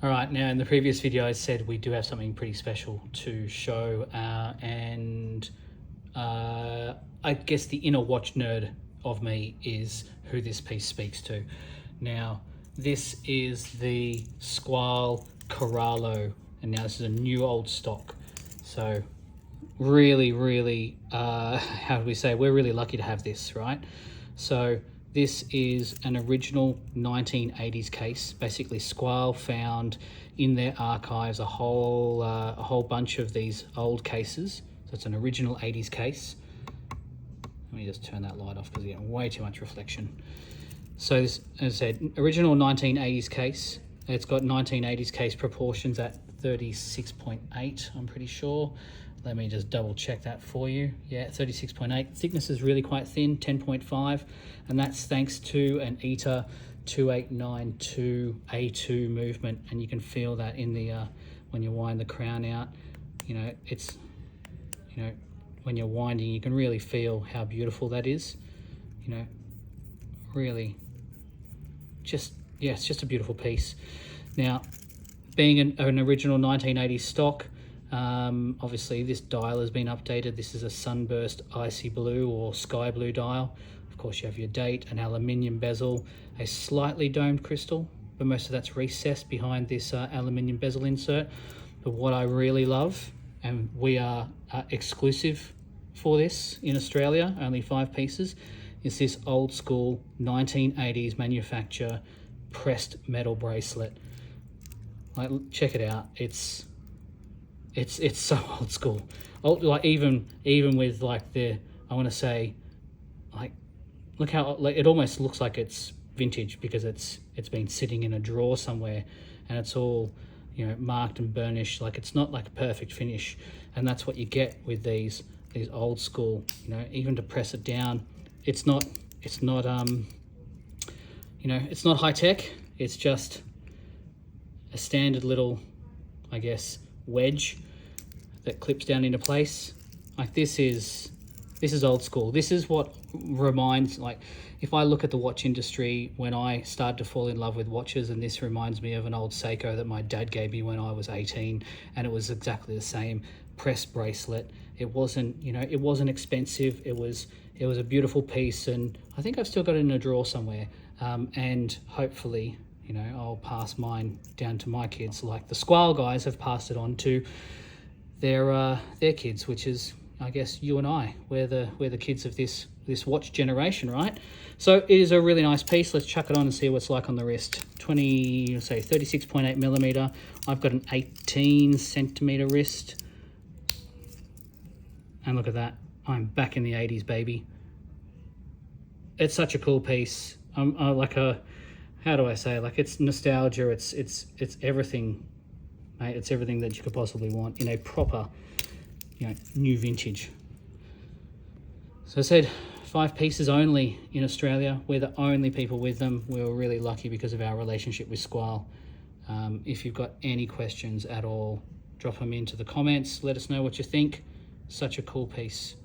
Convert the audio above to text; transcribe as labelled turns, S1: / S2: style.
S1: All right, now in the previous video I said we do have something pretty special to show, and I guess the inner watch nerd of me is who this piece speaks to. Now, this is the Squale Corallo, and now this is a new old stock. So really, how do we say, we're really lucky to have this, right? So this is an original 1980s case. Basically, Squale found in their archives a whole bunch of these old cases. So it's an original 80s case. Let me just turn that light off because you get way too much reflection. So this, as I said, original 1980s case. It's got 1980s case proportions at 36.8, I'm pretty sure. Let me just double check that for you. Yeah, 36.8. Thickness is really quite thin, 10.5, and that's thanks to an ETA 2892 A2 movement, and you can feel that in the when you wind the crown out. You know, it's, you know, when you're winding, you can really feel how beautiful that is. You know, really, just, yeah, it's just a beautiful piece. Now, being an original 1980s stock, obviously this dial has been updated. This is a sunburst icy blue or sky blue dial. Of course, you have your date, an aluminium bezel, a slightly domed crystal, but most of that's recessed behind this aluminium bezel insert. But what I really love, and we are exclusive for this in Australia, only 5 pieces, is this old school 1980s manufacture pressed metal bracelet. Like, check it out. It's so old school. Like even with like the, I want to say, like, look how, like, it almost looks like it's vintage because it's been sitting in a drawer somewhere, and it's all, you know, marked and burnished. Like, it's not like a perfect finish, and that's what you get with these old school. You know, even to press it down, it's not you know, it's not high tech. It's just a standard little, I guess, wedge that clips down into place. Like, this is old school. This is what reminds, like, if I look at the watch industry when I started to fall in love with watches, and this reminds me of an old Seiko that my dad gave me when I was 18, and it was exactly the same pressed bracelet. It wasn't, you know, it wasn't expensive. It was a beautiful piece, and I think I've still got it in a drawer somewhere. And hopefully, you know, I'll pass mine down to my kids, like the Squale guys have passed it on to their kids, which is, I guess, you and I. We're the kids of this watch generation, right? So it is a really nice piece. Let's chuck it on and see what it's like on the wrist. 36.8 millimeter. I've got an 18 centimeter wrist, and look at that. I'm back in the 80s, baby. It's such a cool piece. Like a, how do I say, like, it's nostalgia. It's everything, mate. It's everything that you could possibly want in a proper, you know, new vintage. So I said 5 pieces only in Australia. We're the only people with them. We were really lucky because of our relationship with Squale. If you've got any questions at all, drop them into the comments. Let us know what you think. Such a cool piece.